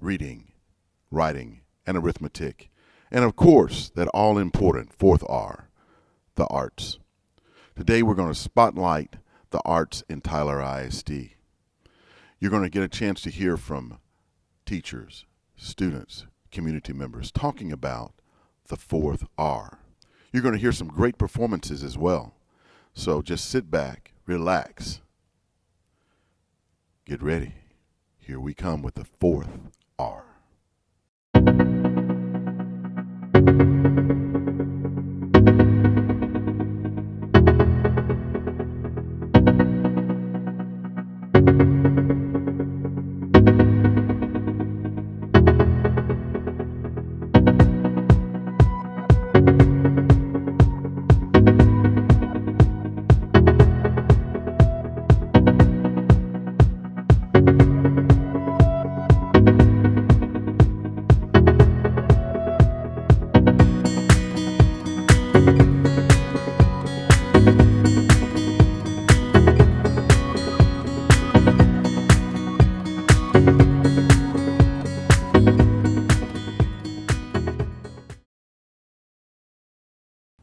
reading, writing, and arithmetic. And of course, that all-important fourth R, the arts. Today we're going to spotlight the arts in Tyler ISD. You're going to get a chance to hear from teachers, students, community members talking about the fourth R. You're going to hear some great performances as well. So just sit back, relax, get ready. Here we come with the fourth R.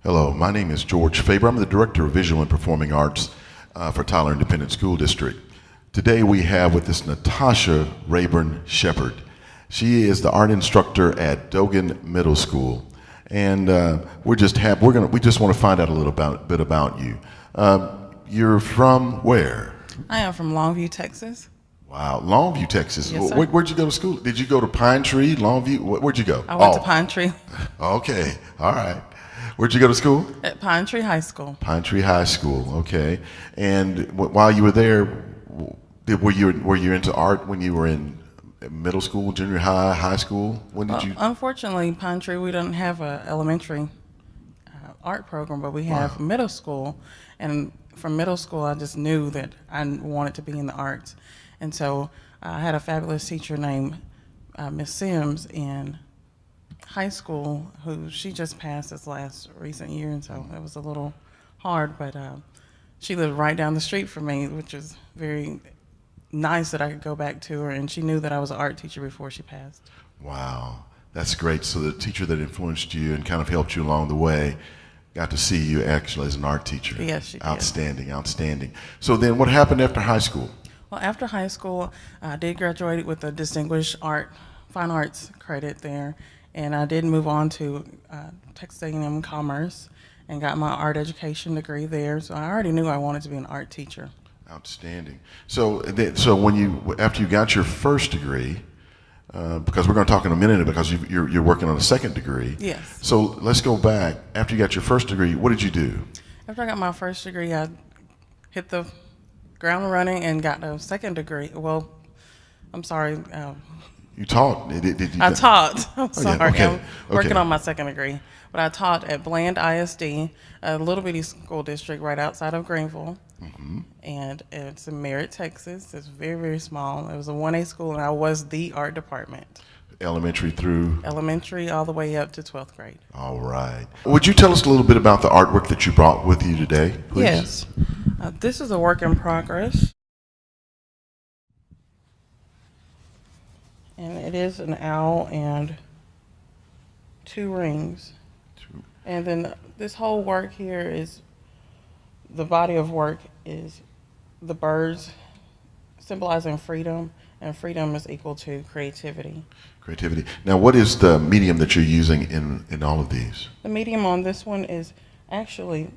Hello, my name is George Faber. I'm the Director of Visual and Performing Arts for Tyler Independent School District. Today we have with us Natasha Raibon-Sheppard. She is the art instructor at Dogan Middle School, and we just want to find out a little bit about you. You're from where? I am from Longview, Texas. Wow, Longview, Texas. Yes, sir. Where'd you go to school? Did you go to Pine Tree, Longview? Where'd you go? I went to Pine Tree. Okay, all right. Where'd you go to school? At Pine Tree High School. Pine Tree High School, okay. And while you were there, were you into art when you were in middle school, junior high, high school? When did you? Unfortunately, Pine Tree, we don't have an elementary art program, but we have middle school. And from middle school, I just knew that I wanted to be in the arts. And so I had a fabulous teacher named Miss Sims in high school, who she just passed this last recent year, and so it was a little hard, but she lived right down the street from me, which is very nice that I could go back to her, and she knew that I was an art teacher before she passed. Wow, that's great. So the teacher that influenced you and kind of helped you along the way got to see you actually as an art teacher. Yes, she did. Outstanding, outstanding. So then what happened after high school? Well, after high school, I did graduate with a distinguished fine arts credit there. And I did move on to Texas A&M Commerce and got my art education degree there. So I already knew I wanted to be an art teacher. Outstanding. So after you got your first degree, because we're going to talk in a minute because you're working on a second degree. Yes. So let's go back. After you got your first degree, what did you do? After I got my first degree, I hit the ground running and got a second degree. Well, I'm sorry. You taught? I taught. I'm sorry. Yeah. Okay. I'm working on my second degree. But I taught at Bland ISD, a little bitty school district right outside of Greenville. Mm-hmm. And it's in Merritt, Texas. It's very, very small. It was a 1A school, and I was the art department. Elementary through? Elementary all the way up to 12th grade. All right. Would you tell us a little bit about the artwork that you brought with you today, please? Yes. This is a work in progress. And it is an owl and 2 rings. And then this whole work here is, the body of work is the birds symbolizing freedom, and freedom is equal to creativity. Creativity. Now, what is the medium that you're using in all of these? The medium on this one is actually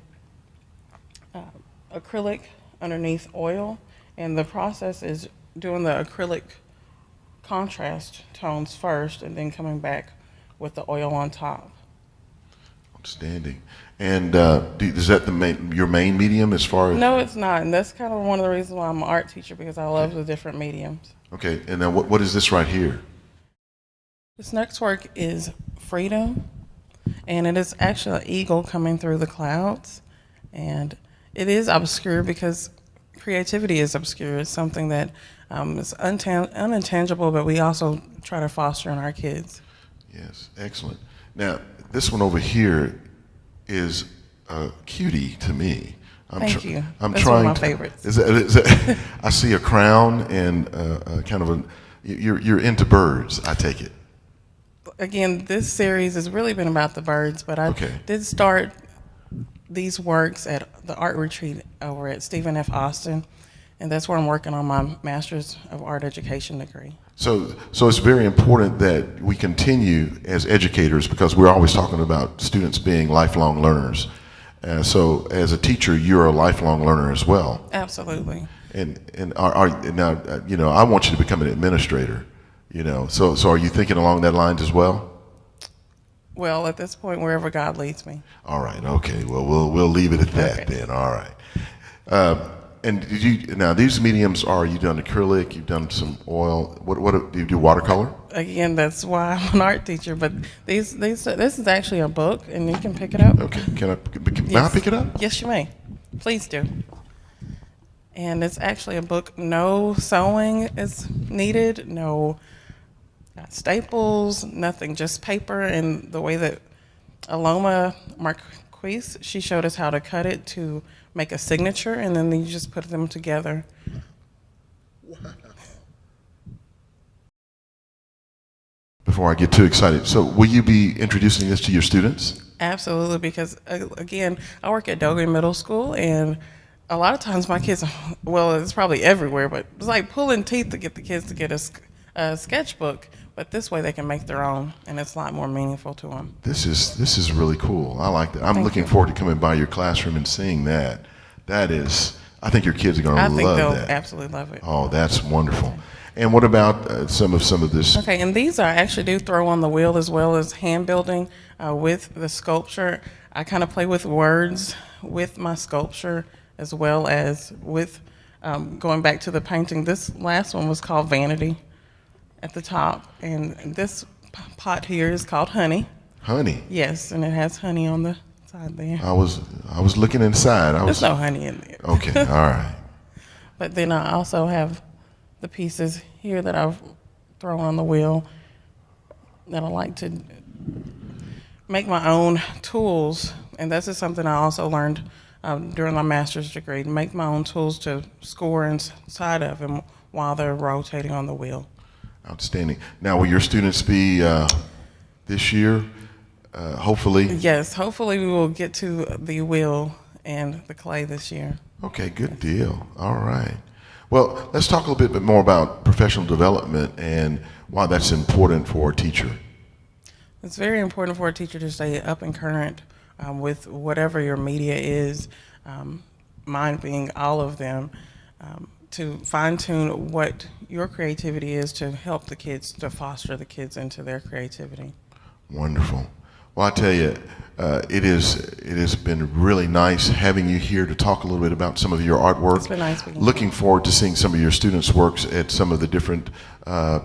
acrylic underneath oil, and the process is doing the acrylic contrast tones first and then coming back with the oil on top. Outstanding. And is that your main medium as far as? No, it's not, and that's kind of one of the reasons why I'm an art teacher, because I love the different mediums. Okay, and then what is this right here? This next work is freedom, and it is actually an eagle coming through the clouds, and it is obscure because creativity is obscure. It's something that is unintangible, but we also try to foster in our kids. Yes, excellent. Now, this one over here is a cutie to me. Thank you. I'm That's trying one of my favorites. I see a crown and kind of You're into birds, I take it. Again, this series has really been about the birds, but I did start these works at the art retreat over at Stephen F. Austin, and that's where I'm working on my Master's of Art Education degree. So it's very important that we continue as educators, because we're always talking about students being lifelong learners. So as a teacher, you're a lifelong learner as well. Absolutely. And now, I want you to become an administrator. So are you thinking along that lines as well? Well, at this point, wherever God leads me. All right. Okay. Well, we'll leave it at that then. All right. And now these mediums you done acrylic? You've done some oil. What do you do? Watercolor? Again, that's why I'm an art teacher. But this is actually a book, and you can pick it up. Okay. May I pick it up? Yes, you may. Please do. And it's actually a book. No sewing is needed. No staples. Nothing. Just paper. And the way that Aloma Marquise, she showed us how to cut it to make a signature, and then you just put them together. Wow. Before I get too excited, so will you be introducing this to your students? Absolutely, because again, I work at Dogan Middle School, and a lot of times my kids, well, it's probably everywhere, but it's like pulling teeth to get the kids to get a sketchbook. But this way they can make their own, and it's a lot more meaningful to them. This is really cool. I like that. I'm looking forward to coming by your classroom and seeing that. I think your kids are going to love that. I think they'll absolutely love it. Oh, that's wonderful. Okay. And what about some of this? Okay, and these I actually do throw on the wheel, as well as hand building with the sculpture. I kind of play with words with my sculpture, as well as with going back to the painting. This last one was called Vanity at the top, and this pot here is called Honey. Honey? Yes, and it has honey on the side there. I was looking inside. There's no honey in there. Okay, all right. But then I also have the pieces here that I've thrown on the wheel that I like to make my own tools, and this is something I also learned during my master's degree, to make my own tools to score inside of them while they're rotating on the wheel. Outstanding. Now, will your students be this year, hopefully? Yes, hopefully we will get to the wheel and the clay this year. Okay, good deal. All right. Well, let's talk a little bit more about professional development and why that's important for a teacher. It's very important for a teacher to stay up and current with whatever your media is, mine being all of them, to fine-tune what your creativity is to help the kids, to foster the kids into their creativity. Wonderful. Well, I tell you, it has been really nice having you here to talk a little bit about some of your artwork. It's been nice being here. Looking forward to seeing some of your students' works at some of the different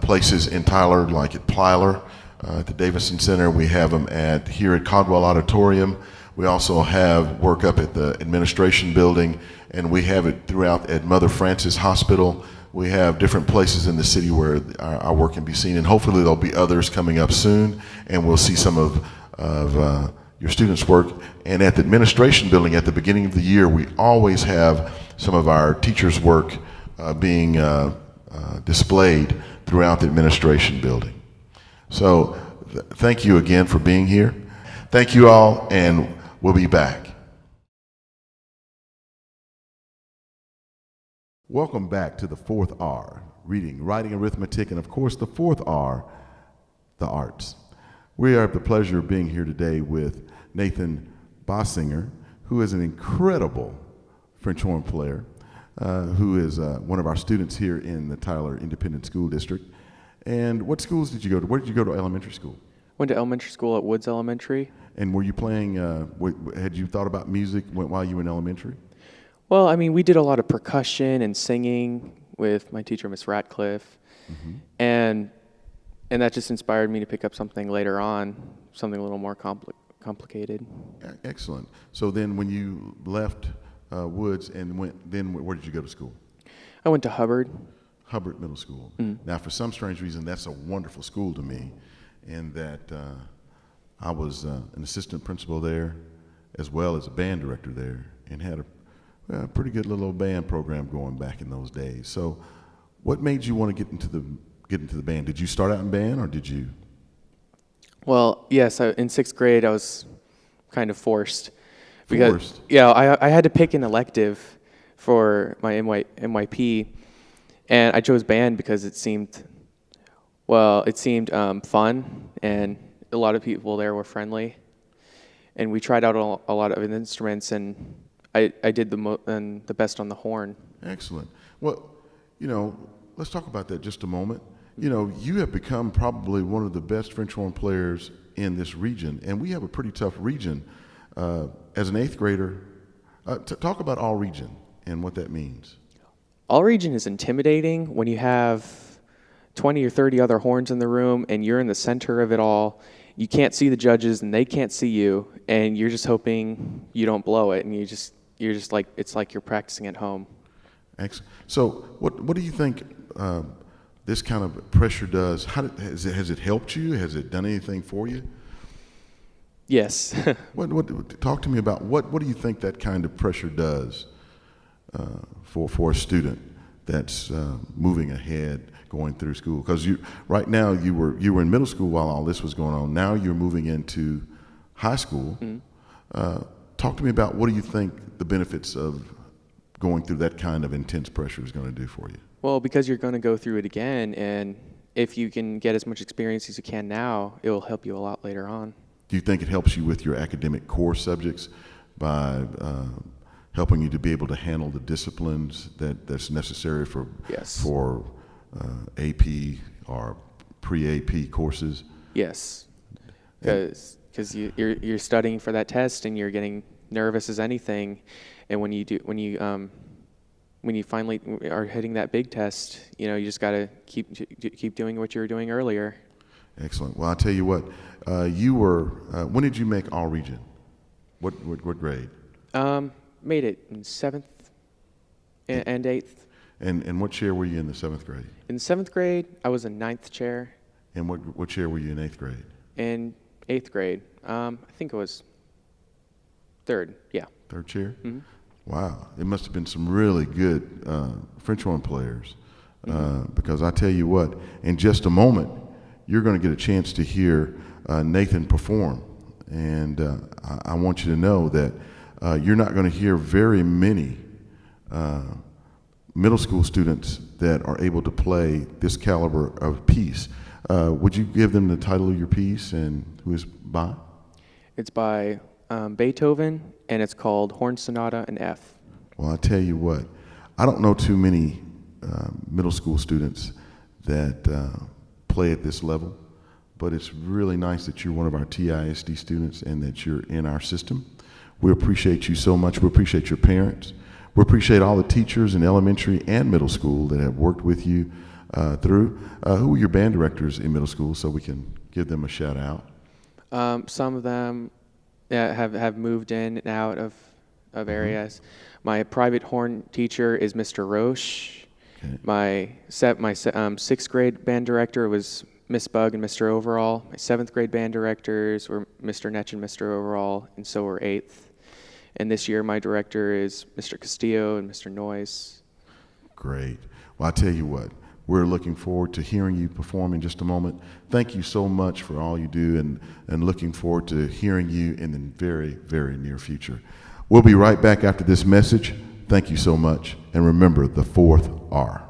places in Tyler, like at Plyler, at the Davison Center. We have them here at Caldwell Auditorium. We also have work up at the administration building, and we have it throughout at Mother Frances Hospital. We have different places in the city where our work can be seen, and hopefully there'll be others coming up soon, and we'll see some of your students' work. And at the administration building at the beginning of the year, we always have some of our teachers' work being displayed throughout the administration building. So thank you again for being here. Thank you all, and we'll be back. Welcome back to the fourth R, reading, writing, arithmetic, and of course the fourth R, the arts. We have the pleasure of being here today with Nathan Bausinger, who is an incredible French horn player, who is one of our students here in the Tyler Independent School District. And what schools did you go to? Where did you go to elementary school? Went to elementary school at Woods Elementary. And were you playing, had you thought about music while you were in elementary? Well, I mean, we did a lot of percussion and singing with my teacher, Miss Ratcliffe. Mm-hmm. And that just inspired me to pick up something later on, something a little more complicated. Excellent. So then when you left Woods and where did you go to school? I went to Hubbard Middle School. Mm. Now, for some strange reason, that's a wonderful school to me, in that I was an assistant principal there, as well as a band director there, and had a pretty good little band program going back in those days. So what made you want to get into the get into the band? Did you start out in band, or did you? Well, yes, in sixth grade, I was kind of forced. Forced? Yeah, I had to pick an elective for my NYP, and I chose band because it seemed fun, and a lot of people there were friendly. And we tried out a lot of instruments, and I did the best on the horn. Excellent. Well, let's talk about that just a moment. You have become probably one of the best French horn players in this region, and we have a pretty tough region. As an eighth grader, talk about all region and what that means. All region is intimidating when you have 20 or 30 other horns in the room, and you're in the center of it all. You can't see the judges, and they can't see you, and you're just hoping you don't blow it, and you're just like, it's like you're practicing at home. Excellent. So what do you think this kind of pressure does? Has it helped you? Has it done anything for you? Yes. Talk to me about what do you think that kind of pressure does for a student that's moving ahead, going through school? Because right now you were in middle school while all this was going on. Now you're moving into high school. Mm-hmm. Talk to me about what do you think the benefits of going through that kind of intense pressure is going to do for you? Well, because you're going to go through it again, and if you can get as much experience as you can now, it will help you a lot later on. Do you think it helps you with your academic core subjects by helping you to be able to handle the disciplines that's necessary for AP or pre-AP courses? Yes, because you're studying for that test and you're getting nervous as anything, and when you finally are hitting that big test, you just got to keep doing what you were doing earlier. Excellent. Well, I'll tell you what. When did you make all region? What grade? Made it in 7th and 8th. And what chair were you in the 7th grade? In 7th grade, I was in 9th chair. And what chair were you in 8th grade? In 8th grade, I think it was 3rd, yeah. 3rd chair? Mm-hmm. Wow. It must have been some really good French horn players. Because I tell you what, in just a moment, you're going to get a chance to hear Nathan perform. And I want you to know that you're not going to hear very many middle school students that are able to play this caliber of piece. Would you give them the title of your piece and who is by? It's by Beethoven, and it's called Horn Sonata in F. Well, I tell you what, I don't know too many middle school students that play at this level, but it's really nice that you're one of our TISD students and that you're in our system. We appreciate you so much. We appreciate your parents. We appreciate all the teachers in elementary and middle school that have worked with you through. Who were your band directors in middle school so we can give them a shout out? Some of them have moved in and out of areas. Mm-hmm. My private horn teacher is Mr. Roche. Okay. My 6th grade band director was Miss Bug and Mr. Overall. My 7th grade band directors were Mr. Netch and Mr. Overall, and so were 8th. And this year my director is Mr. Castillo and Mr. Noyes. Great. Well, I tell you what, we're looking forward to hearing you perform in just a moment. Thank you so much for all you do, and looking forward to hearing you in the very, very near future. We'll be right back after this message. Thank you so much. And remember the 4th R.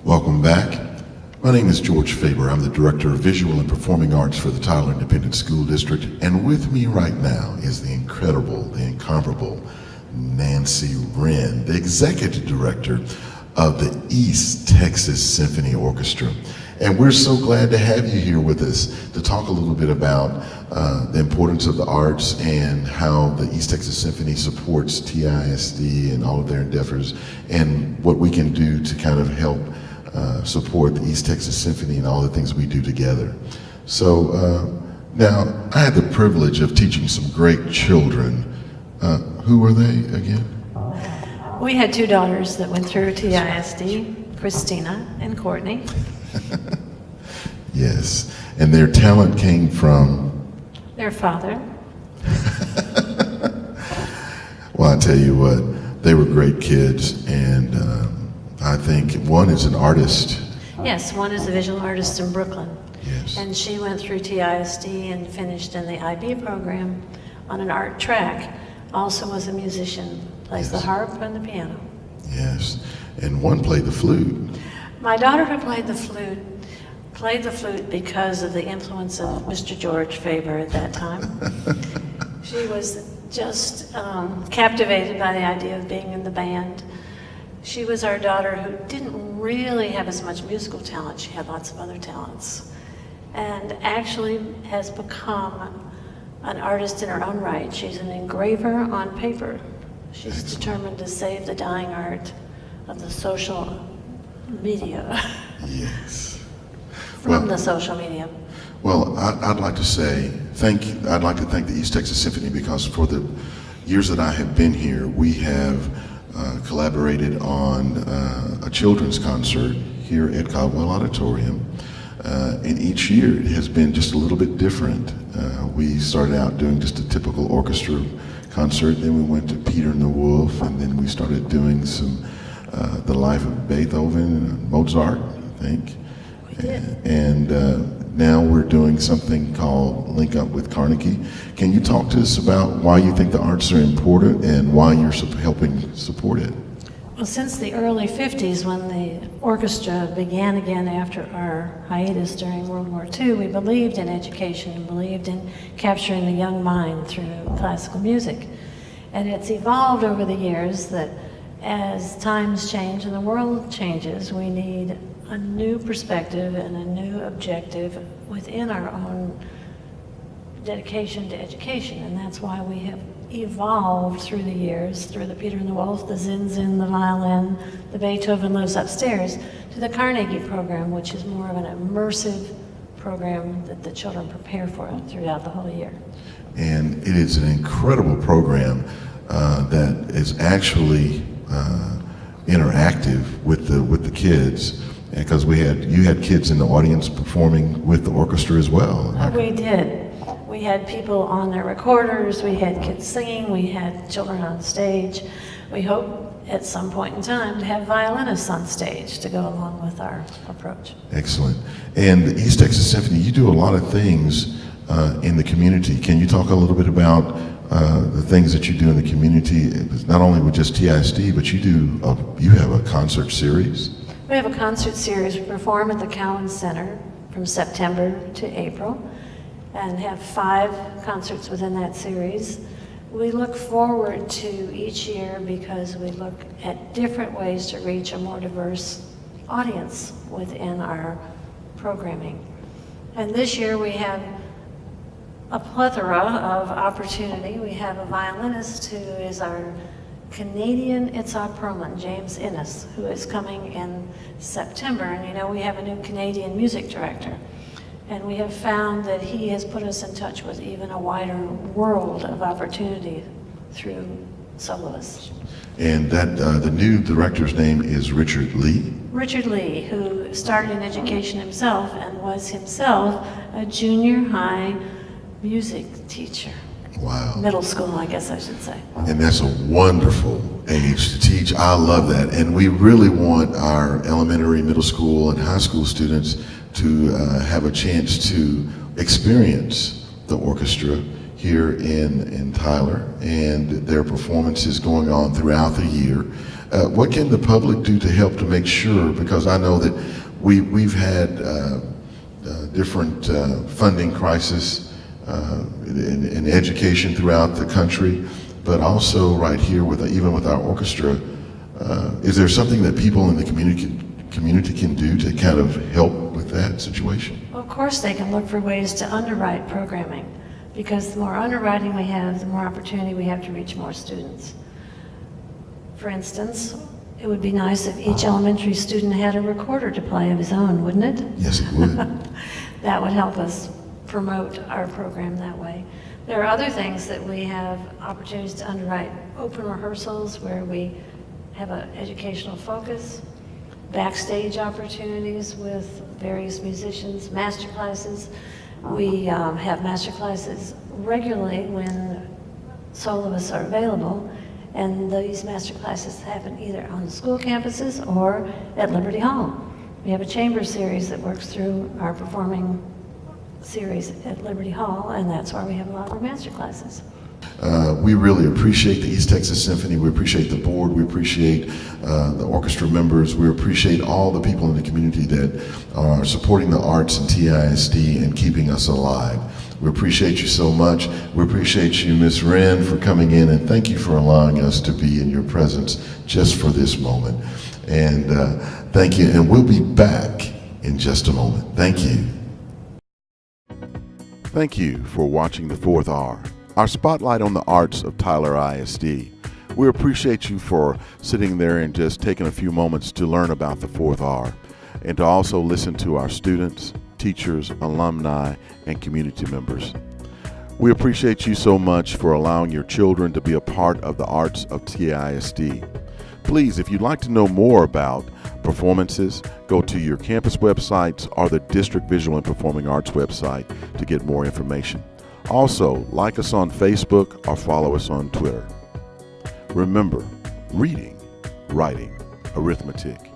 Welcome back. My name is George Faber. I'm the Director of Visual and Performing Arts for the Tyler Independent School District. And with me right now is the incredible, the incomparable Nancy Wren, the Executive Director of the East Texas Symphony Orchestra. And we're so glad to have you here with us to talk a little bit about the importance of the arts and how the East Texas Symphony supports TISD and all of their endeavors, and what we can do to kind of help support the East Texas Symphony and all the things we do together. So now, I had the privilege of teaching some great children. Who were they again? We had two daughters that went through TISD, Christina and Courtney. Yes, and their talent came from? Their father. Well, I tell you what, they were great kids, and I think one is an artist. Yes, one is a visual artist in Brooklyn. Yes. And she went through TISD and finished in the IB program on an art track. Also was a musician, plays the harp and the piano. Yes, and one played the flute. My daughter who played the flute because of the influence of Mr. George Faber at that time. She was just captivated by the idea of being in the band. She was our daughter who didn't really have as much musical talent. She had lots of other talents, and actually has become an artist in her own right. She's an engraver on paper. She's determined to save the dying art of the social media. Yes. From the social media. Well, I'd like to say I'd like to thank the East Texas Symphony, because for the years that I have been here, we have collaborated on a children's concert here at Caldwell Auditorium. And each year it has been just a little bit different. We started out doing just a typical orchestra concert, then we went to Peter and the Wolf, and then we started doing some the life of Beethoven and Mozart, I think. We did. And now we're doing something called Link Up with Carnegie. Can you talk to us about why you think the arts are important and why you're helping support it? Well, since the early 50s, when the orchestra began again after our hiatus during World War II, we believed in education and believed in capturing the young mind through classical music. And it's evolved over the years that as times change and the world changes, we need a new perspective and a new objective within our own dedication to education. And that's why we have evolved through the years, through the Peter and the Wolf, the Zinzin, the violin, the Beethoven Lives Upstairs, to the Carnegie program, which is more of an immersive program that the children prepare for throughout the whole year. And it is an incredible program that is actually interactive with the kids, because you had kids in the audience performing with the orchestra as well. We did. We had people on their recorders, we had kids singing, we had children on stage. We hope at some point in time to have violinists on stage to go along with our approach. Excellent. And the East Texas Symphony, you do a lot of things in the community. Can you talk a little bit about the things that you do in the community, not only with just TISD, but you have a concert series? We have a concert series. We perform at the Cowan Center from September to April, and have 5 concerts within that series. We look forward to each year because we look at different ways to reach a more diverse audience within our programming. And this year we have a plethora of opportunity. We have a violinist who is our Canadian Itzhak Perlman, James Innes, who is coming in September. And we have a new Canadian music director. And we have found that he has put us in touch with even a wider world of opportunity through soloists. And that the new director's name is Richard Lee. Richard Lee, who started in education himself and was himself a junior high music teacher. Wow. Middle school, I guess I should say. And that's a wonderful age to teach. I love that. And we really want our elementary, middle school, and high school students to have a chance to experience the orchestra here in Tyler, and their performances going on throughout the year. What can the public do to help to make sure, because I know that we've had different funding crisis in education throughout the country, but also right here even with our orchestra, is there something that people in the community can do to kind of help with that situation? Of course, they can look for ways to underwrite programming, because the more underwriting we have, the more opportunity we have to reach more students. For instance, it would be nice if each elementary student had a recorder to play of his own, wouldn't it? Yes, it would. That would help us promote our program that way. There are other things that we have opportunities to underwrite. Open rehearsals where we have an educational focus, backstage opportunities with various musicians, master classes. We have master classes regularly when soloists are available, and these master classes happen either on the school campuses or at Liberty Hall. We have a chamber series that works through our performing series at Liberty Hall, and that's why we have a lot of our master classes. We really appreciate the East Texas Symphony. We appreciate the board. We appreciate the orchestra members. We appreciate all the people in the community that are supporting the arts and TISD and keeping us alive. We appreciate you so much. We appreciate you, Ms. Wren, for coming in, and thank you for allowing us to be in your presence just for this moment. And thank you, and we'll be back in just a moment. Thank you. Thank you for watching the Fourth R, our spotlight on the arts of Tyler ISD. We appreciate you for sitting there and just taking a few moments to learn about the Fourth R, and to also listen to our students, teachers, alumni, and community members. We appreciate you so much for allowing your children to be a part of the arts of TISD. Please, if you'd like to know more about performances, go to your campus websites or the District Visual and Performing Arts website to get more information. Also, like us on Facebook or follow us on Twitter. Remember, reading, writing, arithmetic,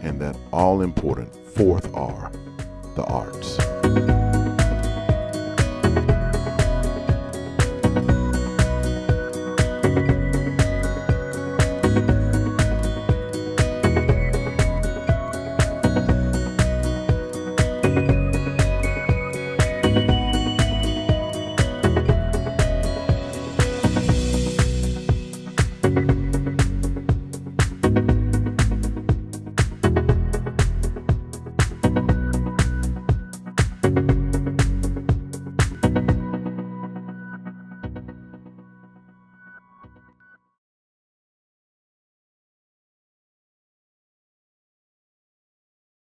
and that all-important fourth R, the arts.